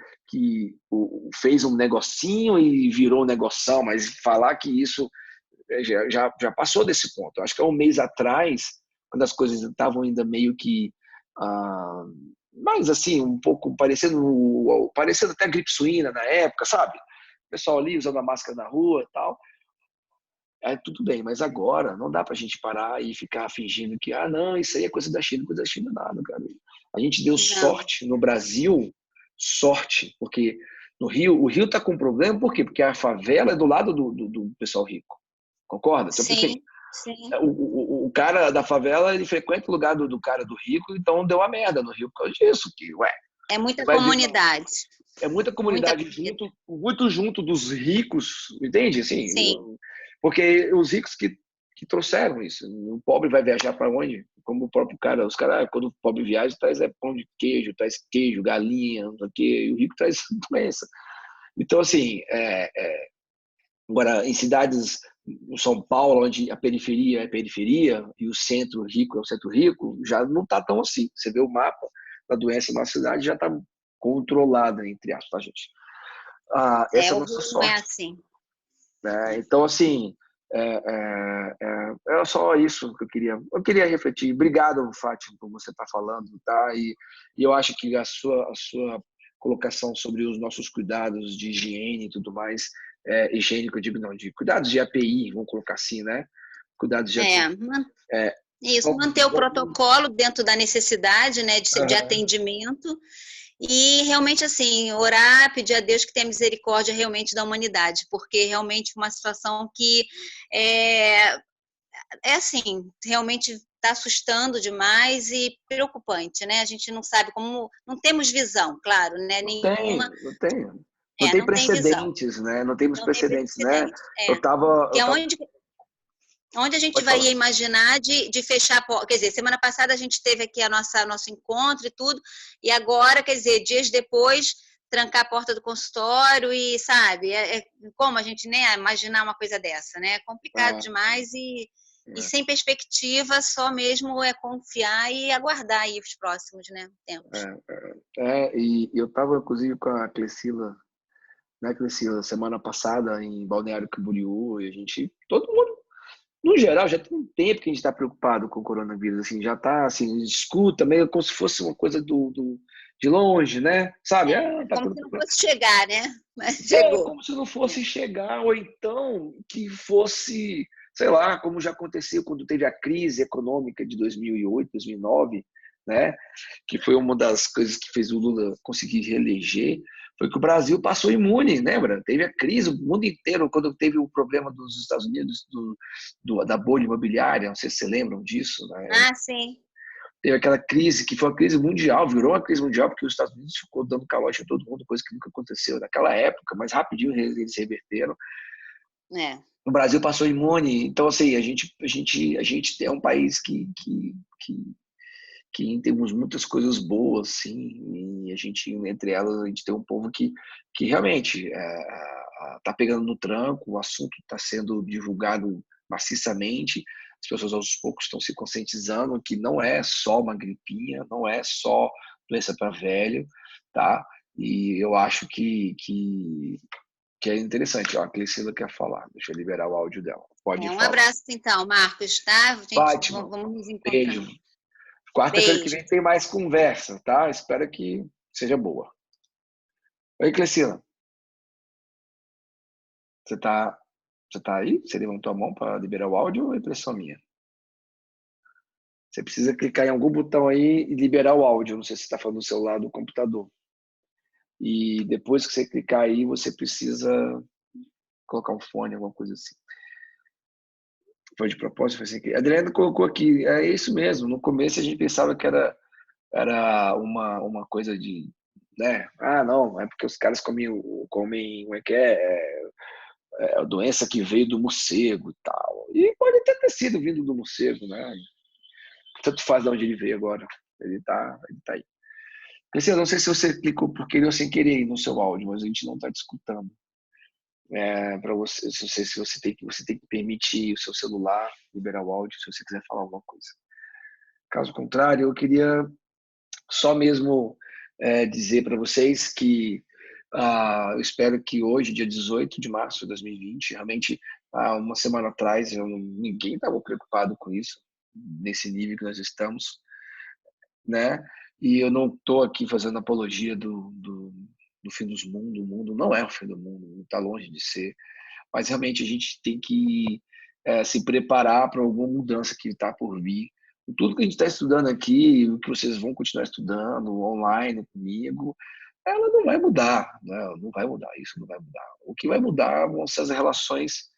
fez um negocinho e virou um negoção, mas falar que isso já passou desse ponto. Eu acho que há um mês atrás, quando as coisas estavam ainda meio que mais assim, um pouco parecendo até gripe suína na época, sabe? O pessoal ali usando a máscara na rua e tal. Aí tudo bem, mas agora não dá pra gente parar e ficar fingindo que, não, isso aí é coisa da China nada, cara. A gente deu sorte no Brasil, porque no Rio, o Rio tá com problema, por quê? Porque a favela é do lado do pessoal rico. Concorda? Então, assim, o cara da favela, ele frequenta o lugar do cara do rico, então deu a merda no Rio por causa disso. É muita comunidade. É muita comunidade muito junto dos ricos, entende? Assim, porque os ricos que trouxeram isso. O pobre vai viajar para onde? Como o próprio cara. Os caras, quando o pobre viaja, traz pão de queijo, traz queijo, galinha, não sei o quê, e o rico traz doença. Então, assim, agora, em cidades, no São Paulo, onde a periferia é periferia e o centro rico é o centro rico, já não está tão assim. Você vê o mapa da doença na cidade, já está controlada, entre aspas, tá, gente? Essa é a nossa sorte. Não é assim. Então, assim, é só isso que eu queria refletir. Obrigado, Fátima, por você estar falando, tá? E eu acho que a sua colocação sobre os nossos cuidados de higiene e tudo mais, higiênico, eu digo não, de cuidados de API, vamos colocar assim, né? Cuidados de API. Isso, manter o protocolo dentro da necessidade, né, de atendimento. E realmente, assim, orar, pedir a Deus que tenha misericórdia realmente da humanidade, porque realmente uma situação que assim, realmente está assustando demais e preocupante, né? A gente não sabe como, não temos visão, claro, né? Nenhuma. Não tem precedentes, né? Não temos precedentes, né? Onde a gente vai imaginar de fechar a porta? Quer dizer, semana passada a gente teve aqui nosso encontro e tudo, e agora, quer dizer, dias depois, trancar a porta do consultório e, sabe, como a gente nem imaginar uma coisa dessa, né? É complicado demais e sem perspectiva, só mesmo confiar e aguardar aí os próximos, né, tempos. E eu estava, inclusive, com a Clecila, né, Clecila, semana passada em Balneário Camboriú, e todo mundo, no geral, já tem um tempo que a gente está preocupado com o coronavírus, assim, já está, assim, escuta meio como se fosse uma coisa de longe, né? Sabe? Como se não fosse chegar, né? Mas chegou. Como se não fosse chegar, ou então que fosse, sei lá, como já aconteceu quando teve a crise econômica de 2008, 2009, né? Que foi uma das coisas que fez o Lula conseguir reeleger, foi que o Brasil passou imune, lembra? Teve a crise, o mundo inteiro, quando teve o problema dos Estados Unidos, da bolha imobiliária, não sei se vocês lembram disso, né? Sim. teve aquela crise, que foi uma crise mundial, virou uma crise mundial, porque os Estados Unidos ficou dando calote a todo mundo, coisa que nunca aconteceu naquela época, mas rapidinho eles se reverteram. É. O Brasil passou imune, então assim, a gente é um país que temos muitas coisas boas, sim, e a gente, entre elas, a gente tem um povo que realmente está pegando no tranco, o assunto está sendo divulgado maciçamente, as pessoas aos poucos estão se conscientizando que não é só uma gripinha, não é só doença para velho, tá? E eu acho que é interessante. Ó, a Clecila quer falar, deixa eu liberar o áudio dela. Pode Um falar. abraço, então, Marcos, tá? Gente, Fátima, vamos nos beijo. encontrar. Quarta-feira que Beijo. vem tem mais conversa, tá? Espero que seja boa. Oi, Clecila. Você tá aí? Você levantou a mão para liberar o áudio ou é impressão minha? Você precisa clicar em algum botão aí e liberar o áudio. Não sei se você está falando do celular ou do computador. E depois que você clicar aí, você precisa colocar um fone, alguma coisa assim. Foi de propósito, foi assim que. A Adriana colocou aqui, é isso mesmo. No começo a gente pensava que era uma coisa de, né? Ah, não, é porque os caras comem como é que é a doença que veio do morcego e tal. E pode até ter sido vindo do morcego, né? Tanto faz de onde ele veio agora. Ele tá aí. Assim, eu não sei se você clicou por querer ou sem querer no seu áudio, mas a gente não está discutindo. Para você, se você tem que permitir o seu celular liberar o áudio se você quiser falar alguma coisa. Caso contrário, eu queria só mesmo dizer para vocês que eu espero que hoje, dia 18 de março de 2020, realmente, uma semana atrás, ninguém estava preocupado com isso, nesse nível que nós estamos, né? E eu não estou aqui fazendo apologia do fim dos mundos, o mundo não é o fim do mundo, está longe de ser, mas realmente a gente tem que se preparar para alguma mudança que está por vir. Tudo que a gente está estudando aqui, o que vocês vão continuar estudando online comigo, ela não vai mudar, né? Não vai mudar, isso não vai mudar. O que vai mudar vão ser as relações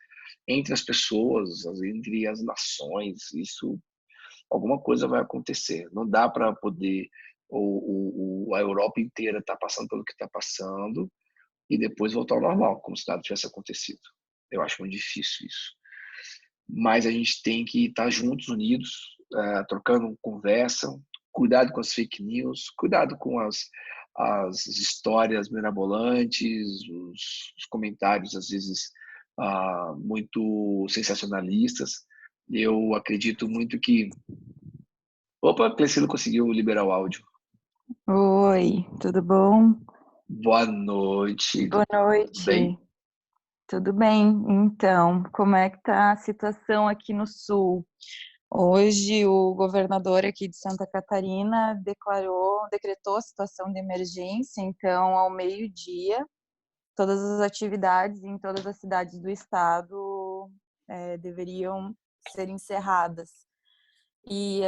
entre as pessoas, entre as nações, isso, alguma coisa vai acontecer. Não dá para poder a Europa inteira estar passando pelo que está passando e depois voltar ao normal, como se nada tivesse acontecido. Eu acho muito difícil isso. Mas a gente tem que estar juntos, unidos, trocando conversa, cuidado com as fake news, cuidado com as histórias mirabolantes, os comentários, às vezes, muito sensacionalistas. Eu acredito muito que... Opa, a Clecila conseguiu liberar o áudio. Oi, tudo bom? Boa noite. Boa Tudo bem? noite. Tudo bem? Então, como é que tá a situação aqui no Sul? Hoje o governador aqui de Santa Catarina decretou a situação de emergência, então ao meio-dia todas as atividades em todas as cidades do estado deveriam ser encerradas. E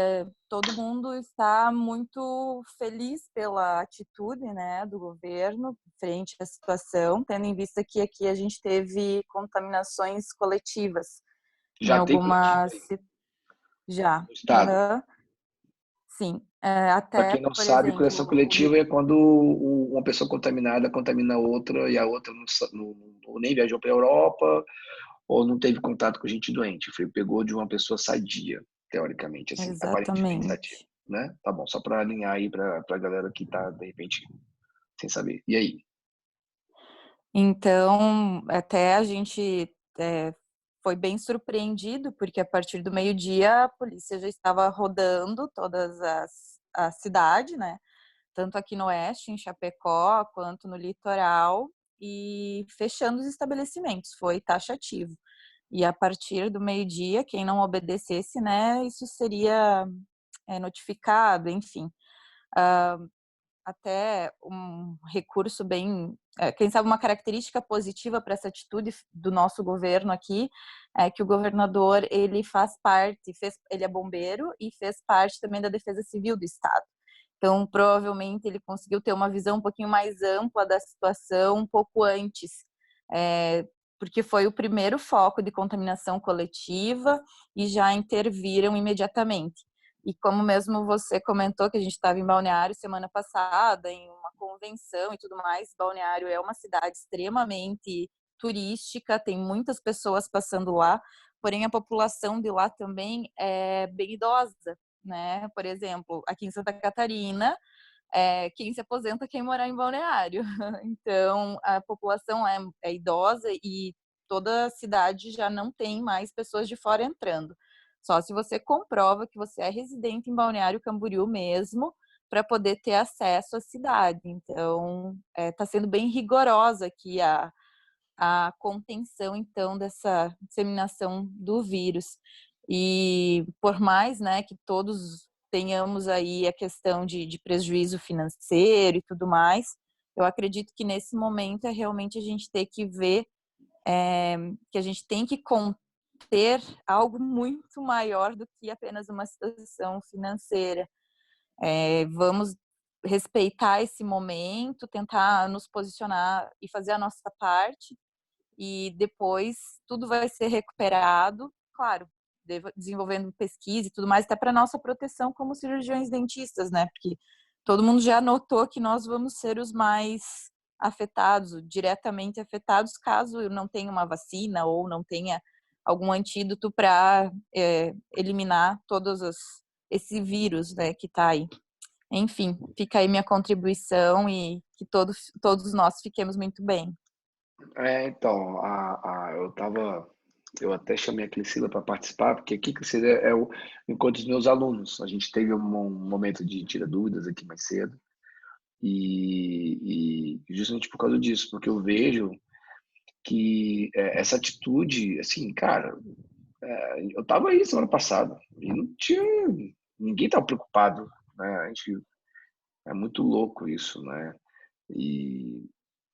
todo mundo está muito feliz pela atitude, né, do governo frente à situação, tendo em vista que aqui a gente teve contaminações coletivas em Já tem algumas... coletivo Já. no estado. Sim. Para Até, quem não por sabe, coleção exemplo, coletiva é quando uma pessoa contaminada contamina outra e a outra ou nem viajou para a Europa ou não teve contato com gente doente. Pegou de uma pessoa sadia, teoricamente, assim, aparentemente sadia. exatamente. Né? Tá bom, só para alinhar aí para a galera que está, de repente, sem saber. E aí? Então, até a gente foi bem surpreendido, porque a partir do meio-dia a polícia já estava rodando todas as cidades, né? Tanto aqui no oeste, em Chapecó, quanto no litoral, e fechando os estabelecimentos. Foi taxativo. E a partir do meio-dia, quem não obedecesse, né, isso seria notificado, enfim. Até um recurso bem, quem sabe uma característica positiva para essa atitude do nosso governo aqui é que o governador, ele faz parte, ele é bombeiro e fez parte também da Defesa Civil do Estado. Então, provavelmente, ele conseguiu ter uma visão um pouquinho mais ampla da situação um pouco antes, porque foi o primeiro foco de contaminação coletiva e já interviram imediatamente. E como mesmo você comentou que a gente estava em Balneário semana passada, em uma convenção e tudo mais, Balneário é uma cidade extremamente turística, tem muitas pessoas passando lá, porém a população de lá também é bem idosa, né? Por exemplo, aqui em Santa Catarina, quem se aposenta é quem morar em Balneário. Então, a população é idosa e toda a cidade já não tem mais pessoas de fora entrando. Só se você comprova que você é residente em Balneário Camboriú mesmo, para poder ter acesso à cidade. Então, está sendo bem rigorosa aqui a contenção, então, dessa disseminação do vírus. E por mais, né, que todos tenhamos aí a questão de prejuízo financeiro e tudo mais, eu acredito que nesse momento é realmente a gente ter que ver que a gente tem que conter algo muito maior do que apenas uma situação financeira. Vamos respeitar esse momento, tentar nos posicionar e fazer a nossa parte, e depois tudo vai ser recuperado, claro, desenvolvendo pesquisa e tudo mais, até para nossa proteção como cirurgiões dentistas, né? Porque todo mundo já notou que nós vamos ser os mais afetados, diretamente afetados, caso não tenha uma vacina ou não tenha algum antídoto para eliminar esse vírus, né, que está aí. Enfim, fica aí minha contribuição e que todos nós fiquemos muito bem. Então, eu até chamei a Clecila para participar, porque aqui, Clecila, é o encontro dos meus alunos. A gente teve um momento de tira dúvidas aqui mais cedo, e justamente por causa disso, porque eu vejo que essa atitude, assim, cara, eu tava aí semana passada e não tinha, ninguém tava preocupado, né? É muito louco isso, né?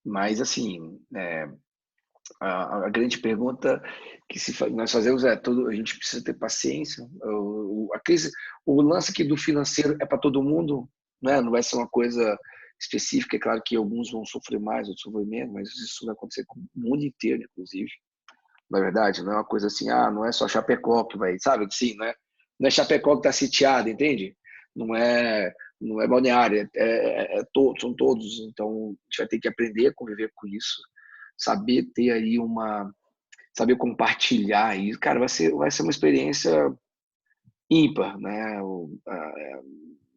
Mas assim, a grande pergunta que nós fazemos a gente precisa ter paciência. A crise, o lance aqui do financeiro é para todo mundo, né? Não vai ser uma coisa específica. É claro que alguns vão sofrer mais, outros sofrer menos, mas isso vai acontecer com o mundo inteiro, inclusive. Na verdade, não é uma coisa assim, não é só Chapecó que vai, sabe? Sim, não é Chapecó que está sitiado, entende? Não é, não é Balneário, são todos. Então, a gente vai ter que aprender a conviver com isso, saber ter aí saber compartilhar isso. Cara, vai ser uma experiência ímpar, né?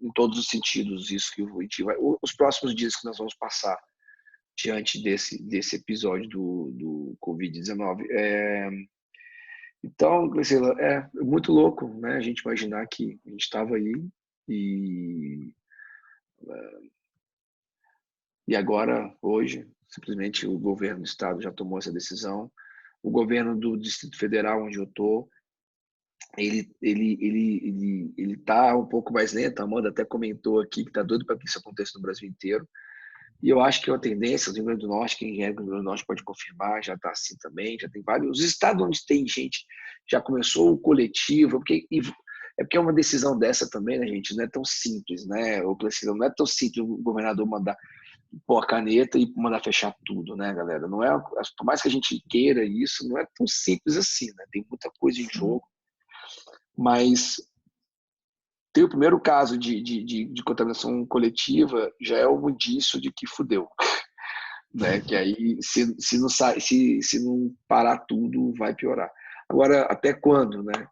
Em todos os sentidos, isso que a gente vai, os próximos dias que nós vamos passar diante desse episódio do Covid-19. Então, Gleicila, é muito louco, né? A gente imaginar que a gente estava aí e agora, hoje, simplesmente o governo do estado já tomou essa decisão. O governo do Distrito Federal, onde eu estou, ele está um pouco mais lento. A Amanda até comentou aqui que está doido para que isso aconteça no Brasil inteiro. E eu acho que é uma tendência, o Rio Grande do Norte, quem é do Rio Grande do Norte pode confirmar, já está assim também, já tem vários. Os estados onde tem gente, já começou o coletivo, porque é uma decisão dessa também, né, gente? Não é tão simples, né? Não é tão simples o governador mandar pôr a caneta e mandar fechar tudo, né, galera? Não é, por mais que a gente queira isso, não é tão simples assim, né? Tem muita coisa em jogo. Mas ter o primeiro caso de contaminação coletiva já é um indício de que fudeu. Né? Que aí, se não parar tudo, vai piorar. Agora, até quando, né?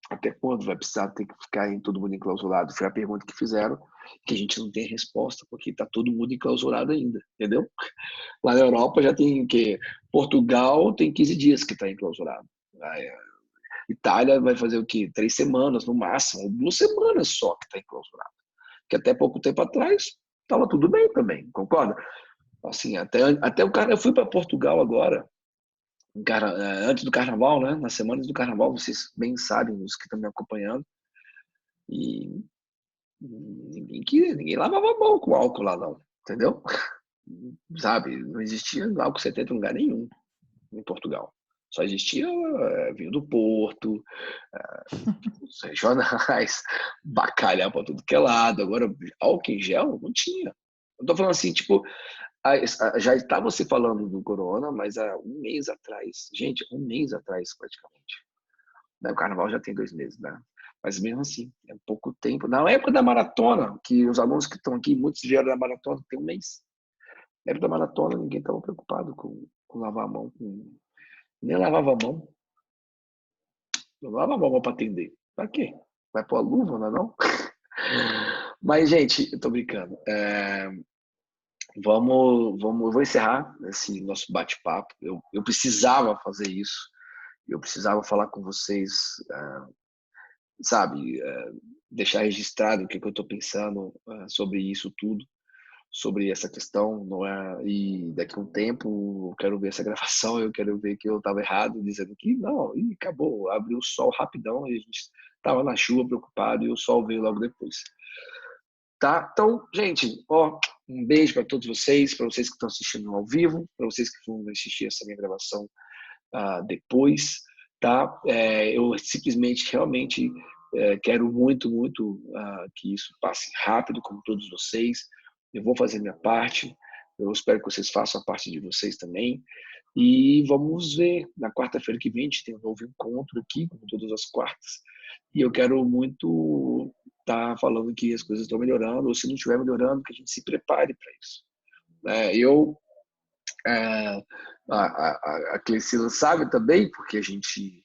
Até quando vai precisar ter que ficar em todo mundo enclausurado? Foi a pergunta que fizeram, que a gente não tem resposta, porque está todo mundo enclausurado ainda, entendeu? Lá na Europa já tem o quê? Portugal tem 15 dias que está enclausurado. Itália vai fazer o quê? 3 semanas, no máximo, 2 semanas só que está enclausurado. Que até pouco tempo atrás estava tudo bem também, concorda? Assim, até o cara, eu fui para Portugal agora, antes do carnaval, né? Nas semanas do carnaval, vocês bem sabem, os que estão me acompanhando, e ninguém lavava a mão com álcool lá, não, entendeu? Sabe? Não existia álcool 70 em lugar nenhum em Portugal. Só existia vinho do Porto, os regionais, bacalhau para tudo que é lado. Agora, álcool em gel não tinha. Eu tô falando assim, tipo, já estava se falando do corona, mas há um mês atrás, gente, um mês atrás praticamente. O carnaval já tem 2 meses, né? Mas mesmo assim, é pouco tempo. Na época da maratona, que os alunos que estão aqui, muitos vieram da maratona, tem um mês. Na época da maratona, ninguém estava preocupado com lavar a mão. Nem lavava a mão. Não lavava a mão para atender. Para quê? Vai pôr a luva, não é não? Mas, gente, eu tô brincando. Eu vou encerrar esse nosso bate-papo. Eu precisava fazer isso. Eu precisava falar com vocês, sabe, deixar registrado o que eu estou pensando sobre isso tudo, sobre essa questão, não é? E daqui a um tempo eu quero ver essa gravação, eu quero ver que eu estava errado, dizendo que não, e acabou, abriu o sol rapidão e a gente estava na chuva preocupado e o sol veio logo depois. Tá? Então, gente, ó, um beijo para todos vocês, para vocês que estão assistindo ao vivo, para vocês que vão assistir essa minha gravação depois, tá? Eu simplesmente, realmente, quero muito que isso passe rápido, como todos vocês. Eu vou fazer minha parte, eu espero que vocês façam a parte de vocês também. E vamos ver, na quarta-feira que vem, a gente tem um novo encontro aqui, como todas as quartas. E eu quero muito estar falando que as coisas estão melhorando, ou se não estiver melhorando, que a gente se prepare para isso. A Clecila sabe também, porque a gente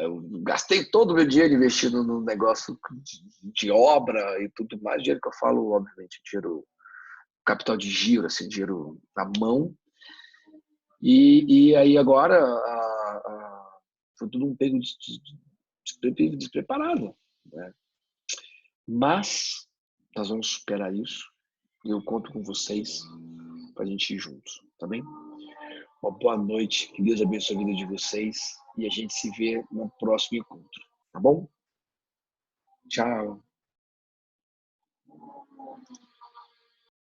eu gastei todo o meu dinheiro investindo no negócio de obra e tudo mais, dinheiro que eu falo, obviamente, dinheiro, capital de giro, assim, dinheiro na mão. E aí agora foi tudo um pego despreparado, né? Mas nós vamos superar isso e eu conto com vocês para a gente ir juntos, tá bem? Uma boa noite, que Deus abençoe a vida de vocês e a gente se vê no próximo encontro, tá bom? Tchau.